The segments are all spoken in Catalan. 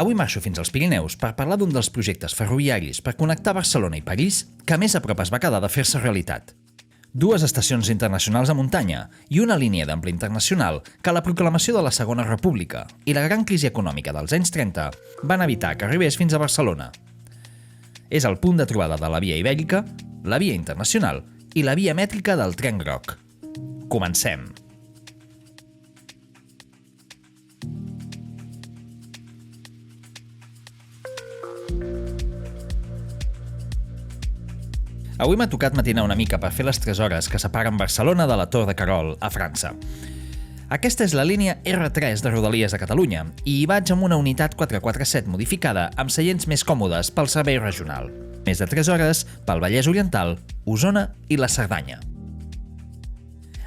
Avui marxo fins als Pirineus per parlar d'un dels projectes ferroviaris per connectar Barcelona i París que més a prop es va quedar de fer-se realitat. Dues estacions internacionals a muntanya i una línia d'ample internacional que la proclamació de la Segona República i la gran crisi econòmica dels anys 30 van evitar que arribés fins a Barcelona. És el punt de trobada de la via ibèrica, la via internacional i la via mètrica del tren groc. Comencem! Avui m'ha tocat matinar una mica per fer les 3 hores que separen Barcelona de la Tor de Querol, a França. Aquesta és la línia R3 de Rodalies de Catalunya i hi vaig amb una unitat 447 modificada amb seients més còmodes pel servei regional. Més de 3 hores pel Vallès Oriental, Osona i la Cerdanya.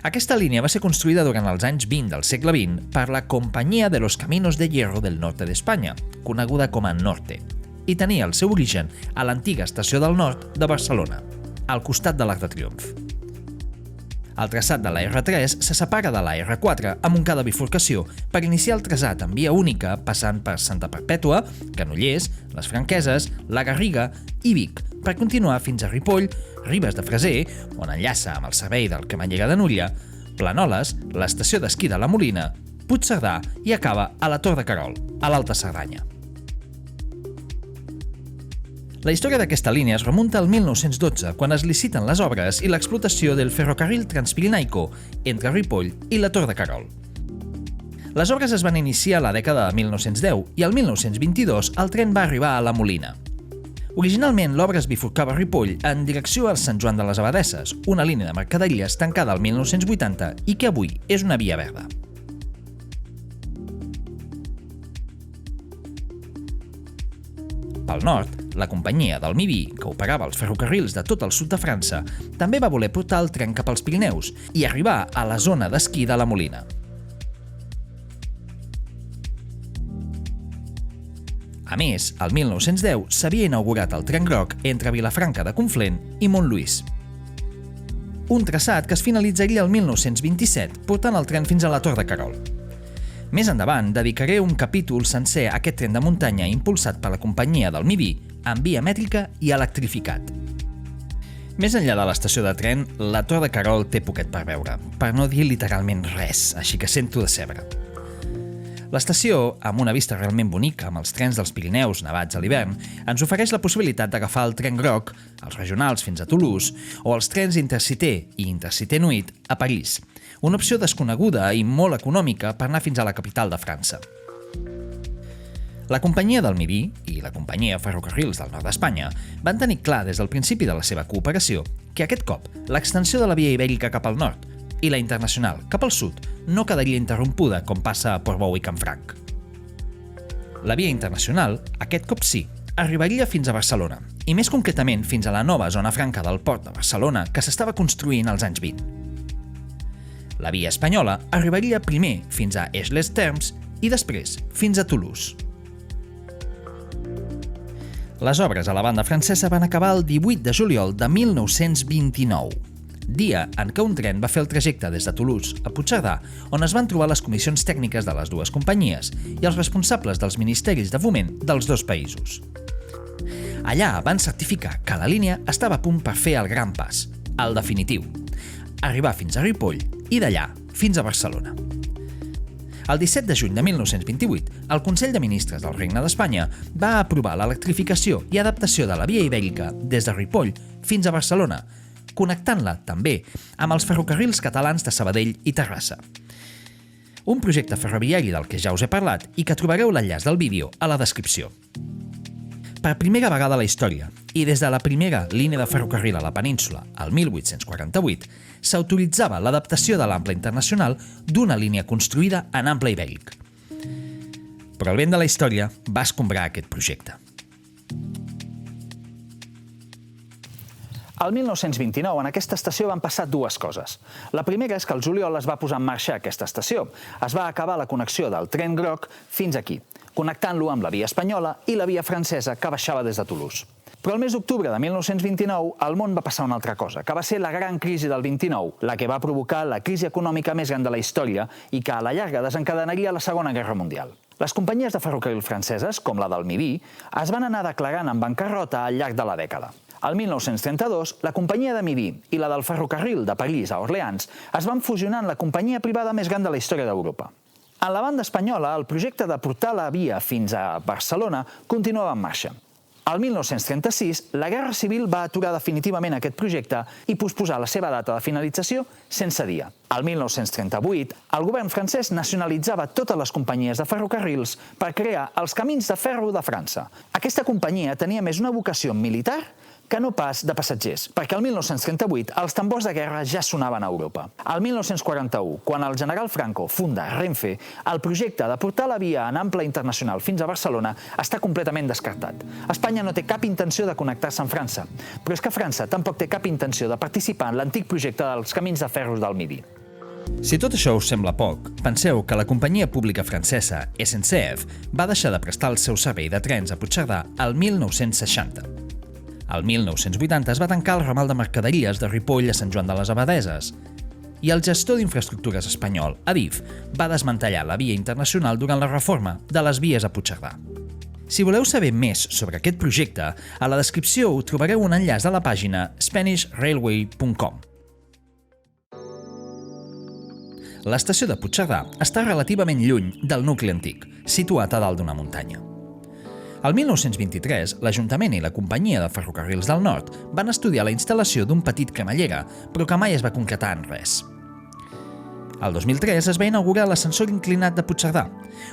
Aquesta línia va ser construïda durant els anys 20 del segle XX per la Compañía de los Caminos de Hierro del Norte d'Espanya, coneguda com a Norte, i tenia el seu origen a l'antiga estació del Nord de Barcelona, al costat de l'Arc de Triomf. El traçat de la R3 se separa de la R4 amb un K de bifurcació per iniciar el traçat en via única passant per Santa Perpètua, Granollers, les Franqueses, la Garriga i Vic, per continuar fins a Ripoll, Ribes de Freser, on enllaça amb el servei del Camallera de Núria, Planoles, l'estació d'esquí de la Molina, Puigcerdà i acaba a la Tor de Querol, a l'Alta Cerdanya. La història d'aquesta línia es remunta al 1912, quan es liciten les obres i l'explotació del ferrocarril Transpirinaico entre Ripoll i la Tor de Querol. Les obres es van iniciar a la dècada de 1910 i al 1922 el tren va arribar a la Molina. Originalment l'obra es bifurcava a Ripoll en direcció al Sant Joan de les Abadesses, una línia de mercaderies tancada al 1980 i que avui és una via verda. Pel nord, la companyia del Midi, que operava els ferrocarrils de tot el sud de França, també va voler portar el tren cap als Pirineus i arribar a la zona d'esquí de la Molina. A més, el 1910 s'havia inaugurat el tren groc entre Vilafranca de Conflent i Montluís. Un traçat que es finalitzaria el 1927 portant el tren fins a la Tor de Querol. Més endavant dedicaré un capítol sencer a aquest tren de muntanya impulsat per la companyia del Midi en via mètrica i electrificat. Més enllà de l'estació de tren, la Tor de Querol té poquet per veure, per no dir literalment res, així que sento decebre. L'estació, amb una vista realment bonica amb els trens dels Pirineus nevats a l'hivern, ens ofereix la possibilitat d'agafar el tren groc, els regionals fins a Toulouse, o els trens Intercité i Intercité Nuit a París, una opció desconeguda i molt econòmica per anar fins a la capital de França. La companyia del Midi i la companyia Ferrocarrils del Nord d'Espanya van tenir clar des del principi de la seva cooperació que aquest cop l'extensió de la via ibèrica cap al nord i la internacional cap al sud no quedaria interrompuda com passa a Portbou i Canfranc. La via internacional, aquest cop sí, arribaria fins a Barcelona, i més concretament fins a la nova zona franca del port de Barcelona que s'estava construint als anys 20. La via espanyola arribaria primer fins a Aix-les-Thermes i després fins a Toulouse. Les obres a la banda francesa van acabar el 18 de juliol de 1929, dia en què un tren va fer el trajecte des de Toulouse a Puigcerdà, on es van trobar les comissions tècniques de les dues companyies i els responsables dels ministeris de foment dels dos països. Allà van certificar que la línia estava a punt per fer el gran pas, el definitiu, arribar fins a Ripoll i d'allà fins a Barcelona. El 17 de juny de 1928, el Consell de Ministres del Regne d'Espanya va aprovar l'electrificació i adaptació de la via ibèrica des de Ripoll fins a Barcelona, connectant-la també amb els ferrocarrils catalans de Sabadell i Terrassa. Un projecte ferroviari del que ja us he parlat i que trobareu l'enllaç del vídeo a la descripció. Per primera vegada a la història, i des de la primera línia de ferrocarril a la península, el 1848, s'autoritzava l'adaptació de l'ample internacional d'una línia construïda en ample ibèric. Però el vent de la història va escombrar aquest projecte. Al 1929, en aquesta estació van passar dues coses. La primera és que el juliol es va posar en marxa aquesta estació. Es va acabar la connexió del tren groc fins aquí, connectant-lo amb la via espanyola i la via francesa que baixava des de Toulouse. Però el mes d'octubre de 1929 al món va passar una altra cosa, que va ser la gran crisi del 29, la que va provocar la crisi econòmica més gran de la història i que a la llarga desencadenaria la Segona Guerra Mundial. Les companyies de ferrocarril franceses, com la del Midi, es van anar declarant en bancarrota al llarg de la dècada. Al 1932, la companyia de Midi i la del ferrocarril de París a Orleans es van fusionar en la companyia privada més gran de la història d'Europa. En la banda espanyola, el projecte de portar la via fins a Barcelona continuava en marxa. Al 1936, la Guerra Civil va aturar definitivament aquest projecte i posposar la seva data de finalització sense dia. Al 1938, el govern francès nacionalitzava totes les companyies de ferrocarrils per crear els Camins de Ferro de França. Aquesta companyia tenia més una vocació militar que no pas de passatgers, perquè al 1938 els tambors de guerra ja sonaven a Europa. Al 1941, quan el general Franco funda Renfe, el projecte de portar la via en ample internacional fins a Barcelona està completament descartat. Espanya no té cap intenció de connectar-se amb França, però és que França tampoc té cap intenció de participar en l'antic projecte dels Camins de Ferro del Midi. Si tot això us sembla poc, penseu que la companyia pública francesa SNCF va deixar de prestar el seu servei de trens a Puigcerdà al 1960. Al 1980 es va tancar el ramal de mercaderies de Ripoll a Sant Joan de les Abadeses i el gestor d'infraestructures espanyol, Adif, va desmantellar la via internacional durant la reforma de les vies a Puigcerdà. Si voleu saber més sobre aquest projecte, a la descripció trobareu un enllaç a la pàgina SpanishRailway.com. L'estació de Puigcerdà està relativament lluny del nucli antic, situat a dalt d'una muntanya. Al 1923, l'Ajuntament i la Companyia de Ferrocarrils del Nord van estudiar la instal·lació d'un petit cremallera, però que mai es va concretar en res. El 2003 es va inaugurar l'ascensor inclinat de Puigcerdà,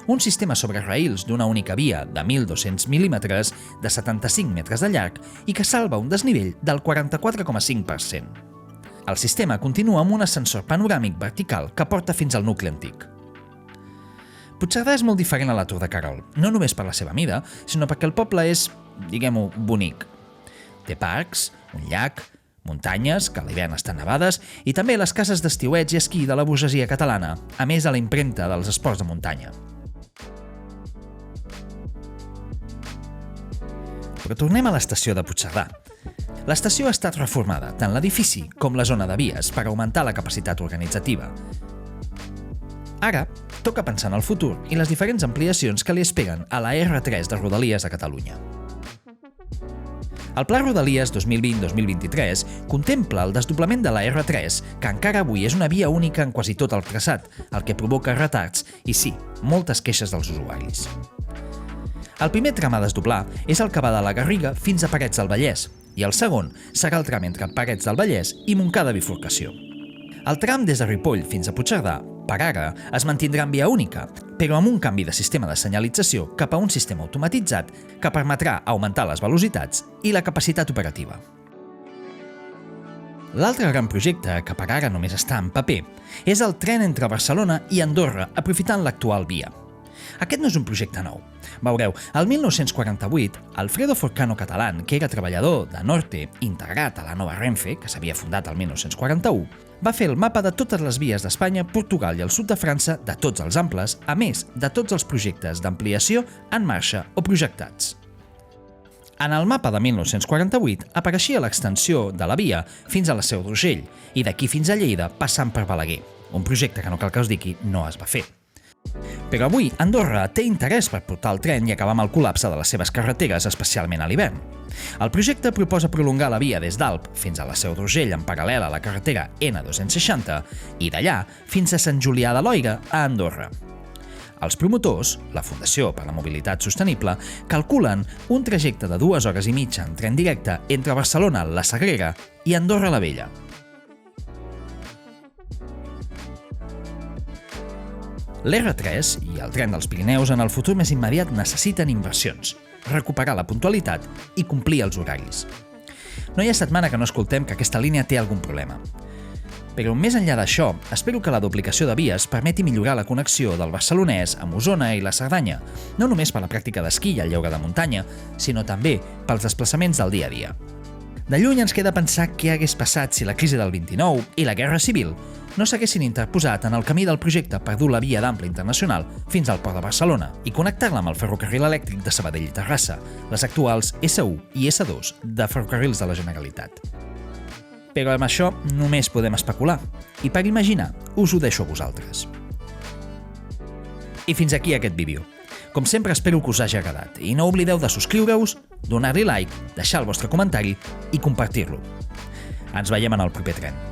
un sistema sobre raïls d'una única via de 1.200 mil·límetres de 75 metres de llarg i que salva un desnivell del 44,5%. El sistema continua amb un ascensor panoràmic vertical que porta fins al nucli antic. Puigcerdà és molt diferent a la Tor de Querol, no només per la seva mida, sinó perquè el poble és, diguem-ho, bonic. Té parcs, un llac, muntanyes, que a l'hivern estan nevades, i també les cases d'estiueig i esquí de la burgesia catalana, a més de la impremta dels esports de muntanya. Però tornem a l'estació de Puigcerdà. L'estació ha estat reformada, tant l'edifici com la zona de vies, per augmentar la capacitat organitzativa. Ara, toca pensar en el futur i les diferents ampliacions que li esperen a la R3 de Rodalies de Catalunya. El Pla Rodalies 2020-2023 contempla el desdoblament de la R3, que encara avui és una via única en quasi tot el traçat, el que provoca retards i, sí, moltes queixes dels usuaris. El primer tram a desdoblar és el que va de la Garriga fins a Parets del Vallès, i el segon serà el tram entre Parets del Vallès i Montcada Bifurcació. El tram des de Ripoll fins a Puigcerdà, per ara, es mantindrà en via única, però amb un canvi de sistema de senyalització cap a un sistema automatitzat que permetrà augmentar les velocitats i la capacitat operativa. L'altre gran projecte, que per ara només està en paper, és el tren entre Barcelona i Andorra, aprofitant l'actual via. Aquest no és un projecte nou. Veureu, el 1948, Alfredo Forcano Catalán, que era treballador de Norte integrat a la nova Renfe, que s'havia fundat el 1941, va fer el mapa de totes les vies d'Espanya, Portugal i el sud de França de tots els amples, a més de tots els projectes d'ampliació en marxa o projectats. En el mapa de 1948 apareixia l'extensió de la via fins a la Seu d'Urgell i d'aquí fins a Lleida passant per Balaguer, un projecte que no cal que us digui no es va fer. Però avui Andorra té interès per portar el tren i acabar amb el col·lapse de les seves carreteres, especialment a l'hivern. El projecte proposa prolongar la via des d'Alp fins a la Seu d'Urgell en paral·lel a la carretera N260 i d'allà fins a Sant Julià de Loira, a Andorra. Els promotors, la Fundació per la Mobilitat Sostenible, calculen un trajecte de 2 hores i mitja en tren directe entre Barcelona, la Sagrera i Andorra la Vella. L'R3 i el tren dels Pirineus en el futur més immediat necessiten inversions, recuperar la puntualitat i complir els horaris. No hi ha setmana que no escoltem que aquesta línia té algun problema. Però més enllà d'això, espero que la duplicació de vies permeti millorar la connexió del barcelonès amb Osona i la Cerdanya, no només per la pràctica d'esquí i el lleure de muntanya, sinó també pels desplaçaments del dia a dia. De lluny ens queda pensar què hagués passat si la crisi del 29 i la Guerra Civil no s'haguessin interposat en el camí del projecte per dur la via d'ample internacional fins al port de Barcelona i connectar-la amb el ferrocarril elèctric de Sabadell i Terrassa, les actuals S1 i S2 de Ferrocarrils de la Generalitat. Però amb això només podem especular, i per imaginar us ho deixo a vosaltres. I fins aquí aquest vídeo. Com sempre, espero que us hagi agradat i no oblideu de subscriure-us, donar-li like, deixar el vostre comentari i compartir-lo. Ens veiem en el proper tren.